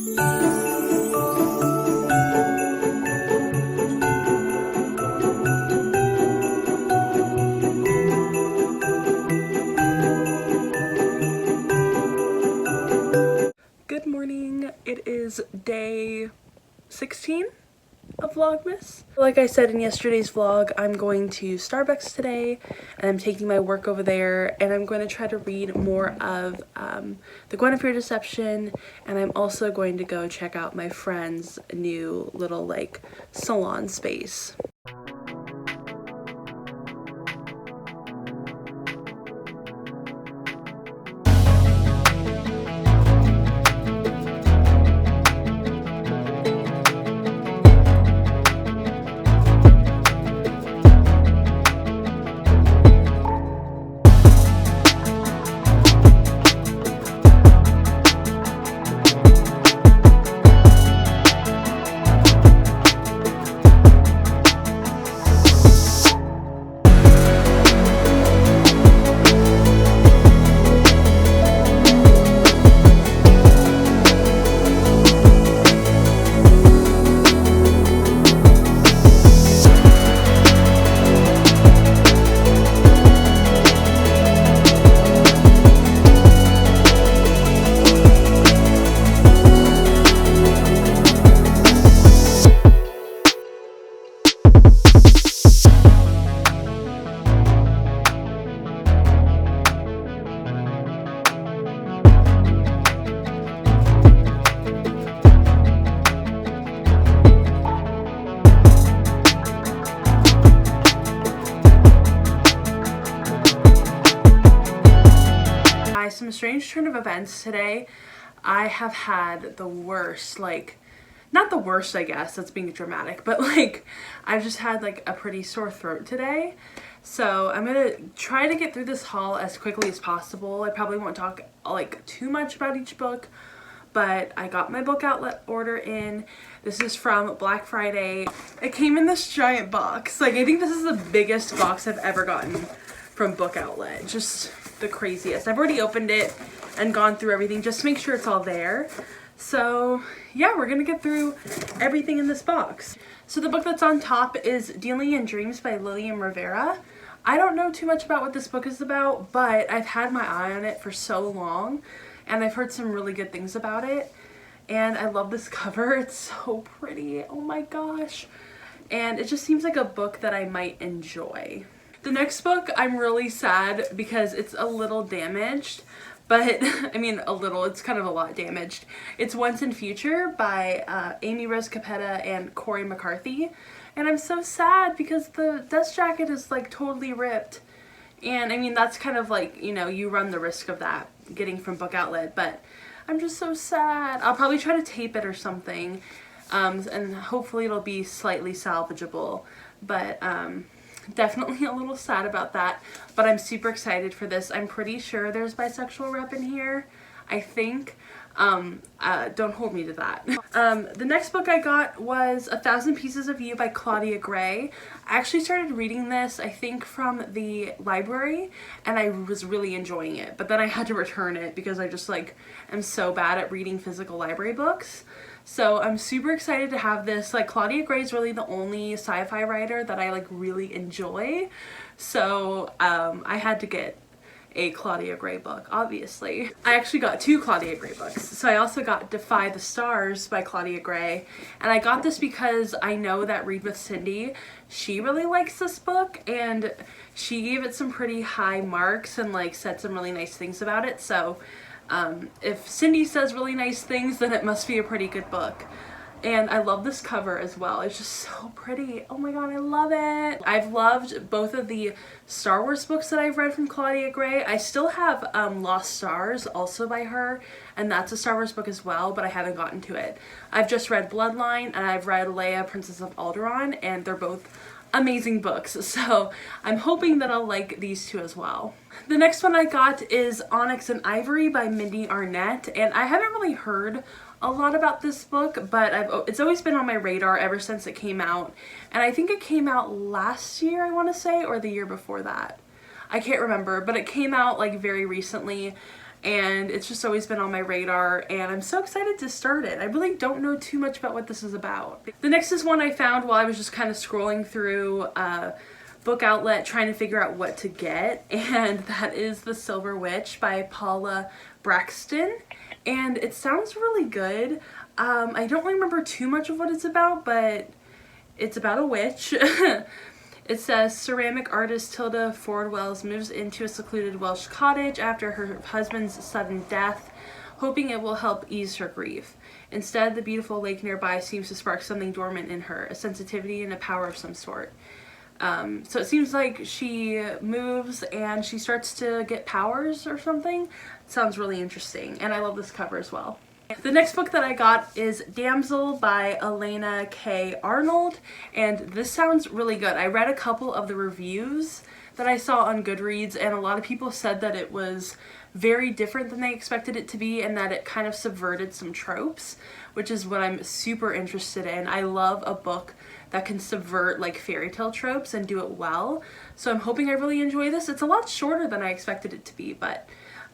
Good morning. It is day 16 of Vlogmas. Like I said in yesterday's vlog, I'm going to Starbucks today and I'm taking my work over there, and I'm going to try to read more of The Guinevere Deception, and I'm also going to go check out my friend's new little like salon space. Some strange turn of events today. I have had the worst, like, not the worst, I guess, that's being dramatic, but like, I've just had like a pretty sore throat today. So I'm gonna try to get through this haul as quickly as possible. I probably won't talk like too much about each book, but I got my book outlet order in. This is from Black Friday. It came in this giant box. Like, I think this is the biggest box I've ever gotten from Book Outlet. Just the craziest. I've already opened it and gone through everything just to make sure it's all there. So yeah, we're gonna get through everything in this box. So the book that's on top is Dealing in Dreams by Lillian Rivera. I don't know too much about what this book is about, but I've had my eye on it for so long and I've heard some really good things about it. And I love this cover. It's so pretty. Oh my gosh. And it just seems like a book that I might enjoy. The next book, I'm really sad because it's a little damaged, but I mean a little, it's kind of a lot damaged. It's Once and Future by Amy Rose Capetta and Corey McCarthy. And I'm so sad because the dust jacket is like totally ripped. And I mean, that's kind of like, you know, you run the risk of that getting from Book Outlet, but I'm just so sad. I'll probably try to tape it or something, and hopefully it'll be slightly salvageable, but definitely a little sad about that, but I'm super excited for this. I'm pretty sure there's bisexual rep in here, I think. Don't hold me to that. The next book I got was 1,000 Pieces of You by Claudia Gray. I actually started reading this, I think, from the library, and I was really enjoying it, but then I had to return it because I just like am so bad at reading physical library books. So I'm super excited to have this. Like, Claudia Gray is really the only sci-fi writer that I like really enjoy. So I had to get a Claudia Gray book, obviously. I actually got 2 Claudia Gray books. So I also got Defy the Stars by Claudia Gray. And I got this because I know that Read with Cindy, she really likes this book and she gave it some pretty high marks and like said some really nice things about it. So if Cindy says really nice things, then it must be a pretty good book. And I love this cover as well. It's just so pretty. Oh my god, I love it. I've loved both of the Star Wars books that I've read from Claudia Gray. I still have Lost Stars, also by her, and that's a Star Wars book as well, but I haven't gotten to it. I've just read Bloodline, and I've read Leia, Princess of Alderaan, and they're both amazing books, so I'm hoping that I'll like these two as well. The next one I got is Onyx and Ivory by Mindy Arnett, and I haven't really heard a lot about this book, but it's always been on my radar ever since it came out, and I think it came out last year, I want to say, or the year before that. I can't remember, but it came out like very recently, and it's just always been on my radar, and I'm so excited to start it. I really don't know too much about what this is about. The next is one I found while I was just kind of scrolling through Book Outlet trying to figure out what to get, and that is The Silver Witch by Paula Braxton, and it sounds really good. I don't remember too much of what it's about, but it's about a witch. It says ceramic artist Tilda Ford Wells moves into a secluded Welsh cottage after her husband's sudden death, hoping it will help ease her grief. Instead, the beautiful lake nearby seems to spark something dormant in her, a sensitivity and a power of some sort. So it seems like she moves and she starts to get powers or something. It sounds really interesting, and I love this cover as well. The next book that I got is Damsel by Elena K. Arnold, and this sounds really good. I read a couple of the reviews that I saw on Goodreads, and a lot of people said that it was very different than they expected it to be, and that it kind of subverted some tropes, which is what I'm super interested in. I love a book that can subvert like fairy tale tropes and do it well, so I'm hoping I really enjoy this. It's a lot shorter than I expected it to be, but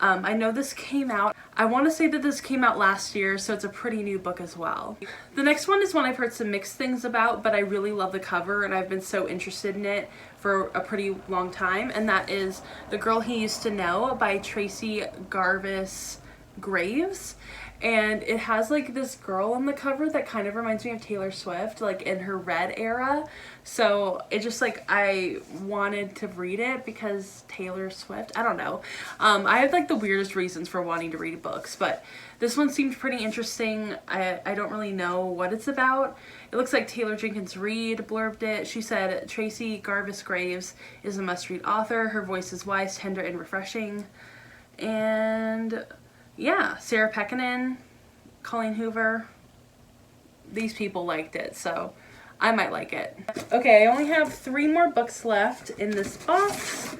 I know this came out, I want to say that this came out last year, so it's a pretty new book as well. The next one is one I've heard some mixed things about, but I really love the cover and I've been so interested in it for a pretty long time, and that is The Girl He Used to Know by Tracy Garvis Graves. And it has like this girl on the cover that kind of reminds me of Taylor Swift, like in her Red era. So it just like, I wanted to read it because Taylor Swift, I don't know. I have like the weirdest reasons for wanting to read books, but this one seemed pretty interesting. I don't really know what it's about. It looks like Taylor Jenkins Reid blurbed it. She said, Tracy Garvis Graves is a must-read author. Her voice is wise, tender, and refreshing. And yeah, Sarah Pekkanen, Colleen Hoover, these people liked it, so I might like it. Okay, I only have 3 more books left in this box.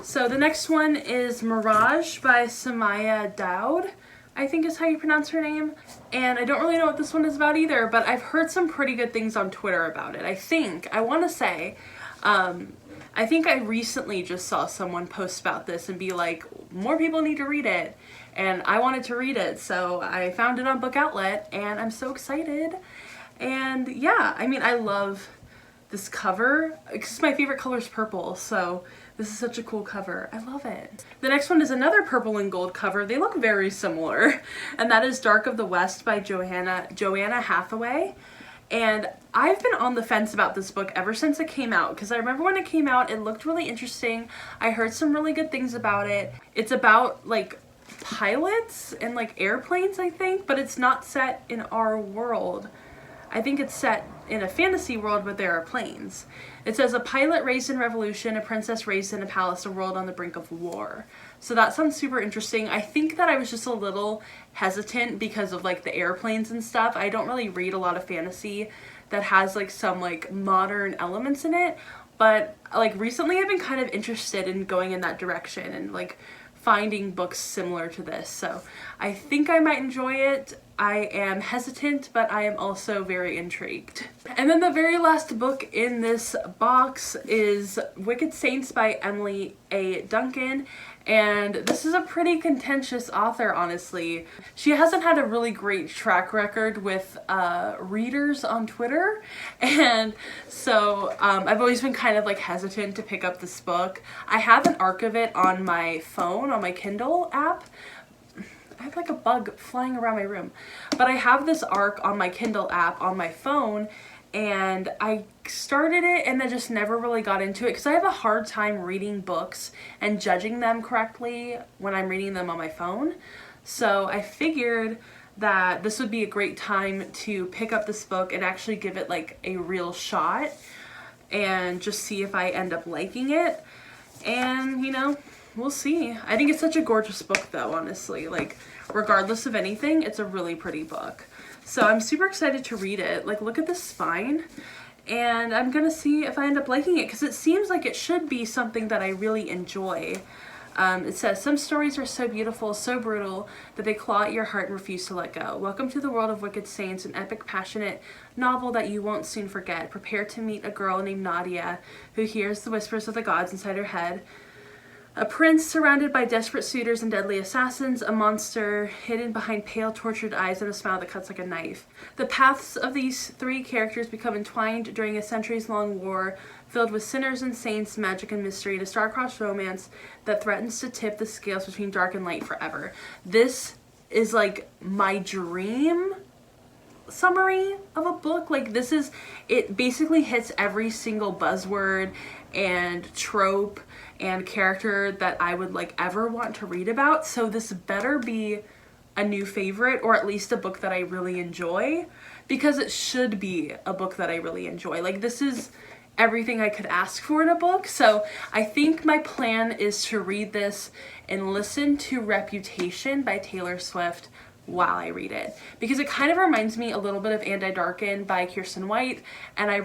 So the next one is Mirage by Samaya Dowd, I think is how you pronounce her name. And I don't really know what this one is about either, but I've heard some pretty good things on Twitter about it. I want to say, I think I recently just saw someone post about this and be like, more people need to read it. And I wanted to read it, so I found it on Book Outlet, and I'm so excited. And yeah, I mean, I love this cover, because my favorite color is purple, so this is such a cool cover. I love it. The next one is another purple and gold cover. They look very similar, and that is Dark of the West by Joanna Hathaway. And I've been on the fence about this book ever since it came out, because I remember when it came out, it looked really interesting. I heard some really good things about it. It's about like pilots and like airplanes, I think, but it's not set in our world. I think it's set in a fantasy world, but there are planes. It says a pilot raised in revolution, a princess raised in a palace, a world on the brink of war. So that sounds super interesting. I think that I was just a little hesitant because of like the airplanes and stuff. I don't really read a lot of fantasy that has like some like modern elements in it, but like recently I've been kind of interested in going in that direction and like finding books similar to this. So I think I might enjoy it. I am hesitant, but I am also very intrigued. And then the very last book in this box is Wicked Saints by Emily A. Duncan. And this is a pretty contentious author, honestly. She hasn't had a really great track record with readers on Twitter. And so I've always been kind of like hesitant to pick up this book. I have an arc of it on my phone, on my Kindle app. I have like a bug flying around my room. But I have this arc on my Kindle app on my phone, and I started it and then just never really got into it because I have a hard time reading books and judging them correctly when I'm reading them on my phone. So I figured that this would be a great time to pick up this book and actually give it like a real shot and just see if I end up liking it. And you know, we'll see. I think it's such a gorgeous book though, honestly. Like, regardless of anything, it's a really pretty book. So I'm super excited to read it. Like, look at the spine. And I'm gonna see if I end up liking it because it seems like it should be something that I really enjoy. It says, some stories are so beautiful, so brutal, that they claw at your heart and refuse to let go. Welcome to the world of Wicked Saints, an epic, passionate novel that you won't soon forget. Prepare to meet a girl named Nadia who hears the whispers of the gods inside her head. A prince surrounded by desperate suitors and deadly assassins, a monster hidden behind pale, tortured eyes and a smile that cuts like a knife. The paths of these three characters become entwined during a centuries-long war filled with sinners and saints, magic and mystery, and a star-crossed romance that threatens to tip the scales between dark and light forever. This is like my dream summary of a book. Like, this is, it basically hits every single buzzword and trope and character that I would like ever want to read about. So this better be a new favorite, or at least a book that I really enjoy, because it should be a book that I really enjoy. Like, this is everything I could ask for in a book. So I think my plan is to read this and listen to Reputation by Taylor Swift while I read it, because it kind of reminds me a little bit of And I Darken by Kirsten White, and I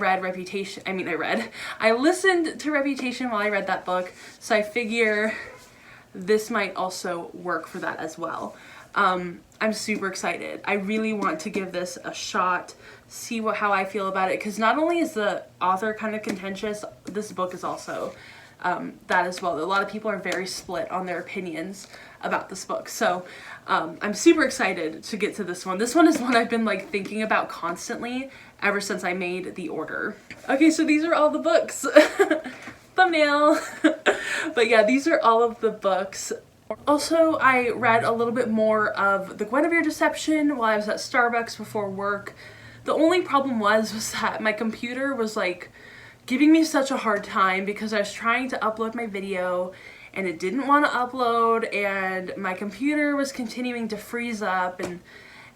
listened to Reputation while I read that book, so I figure this might also work for that as well. I'm super excited. I really want to give this a shot, see how I feel about it, because not only is the author kind of contentious, this book is also that as well. A lot of people are very split on their opinions about this book. So I'm super excited to get to this one. This one is one I've been like thinking about constantly ever since I made the order. Okay, so these are all the books. Thumbnail. But yeah, these are all of the books. Also, I read a little bit more of The Guinevere Deception while I was at Starbucks before work. The only problem was that my computer was like giving me such a hard time because I was trying to upload my video and it didn't want to upload, and my computer was continuing to freeze up and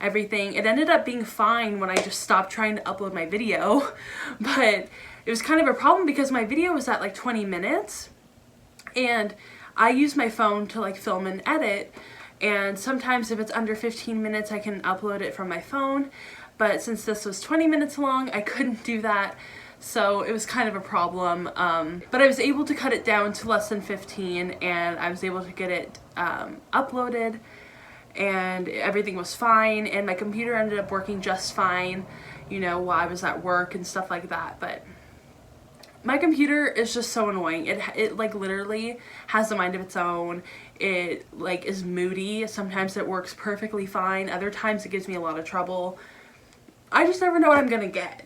everything. It ended up being fine when I just stopped trying to upload my video, but it was kind of a problem because my video was at like 20 minutes and I use my phone to like film and edit, and sometimes if it's under 15 minutes I can upload it from my phone, but since this was 20 minutes long I couldn't do that. So it was kind of a problem, but I was able to cut it down to less than 15, and I was able to get it uploaded, and everything was fine, and my computer ended up working just fine, you know, while I was at work and stuff like that. But my computer is just so annoying. It like literally has a mind of its own. It like is moody. Sometimes it works perfectly fine. Other times it gives me a lot of trouble. I just never know what I'm gonna get.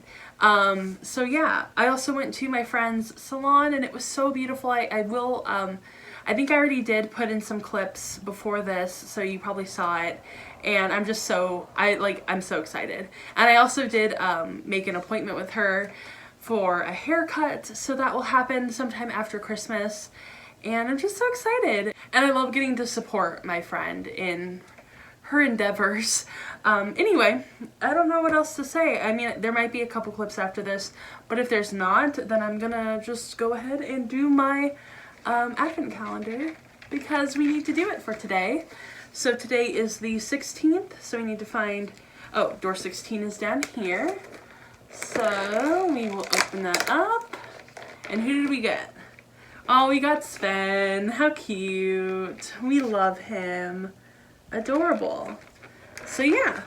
So yeah, I also went to my friend's salon and it was so beautiful. I think I already did put in some clips before this, so you probably saw it, and I'm so excited. And I also did make an appointment with her for a haircut, so that will happen sometime after Christmas, and I'm just so excited. And I love getting to support my friend in her endeavors. Anyway, I don't know what else to say. I mean, there might be a couple clips after this, but if there's not, then I'm gonna just go ahead and do my advent calendar, because we need to do it for today. So today is the 16th, so we need to find, oh, door 16 is down here. So we will open that up. And who did we get? Oh, we got Sven. How cute. We love him. Adorable. So yeah,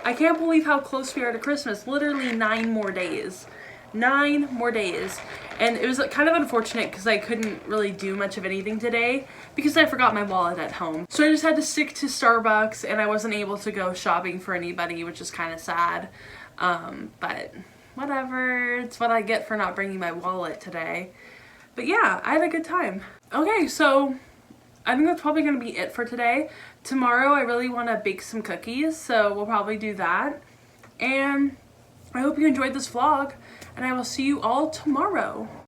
I can't believe how close we are to Christmas. Literally 9 more days. 9 more days. And it was kind of unfortunate because I couldn't really do much of anything today because I forgot my wallet at home. So I just had to stick to Starbucks, and I wasn't able to go shopping for anybody, which is kind of sad. But whatever, it's what I get for not bringing my wallet today. But yeah, I had a good time. Okay, so I think that's probably going to be it for today. Tomorrow I really want to bake some cookies, so we'll probably do that. And I hope you enjoyed this vlog, and I will see you all tomorrow.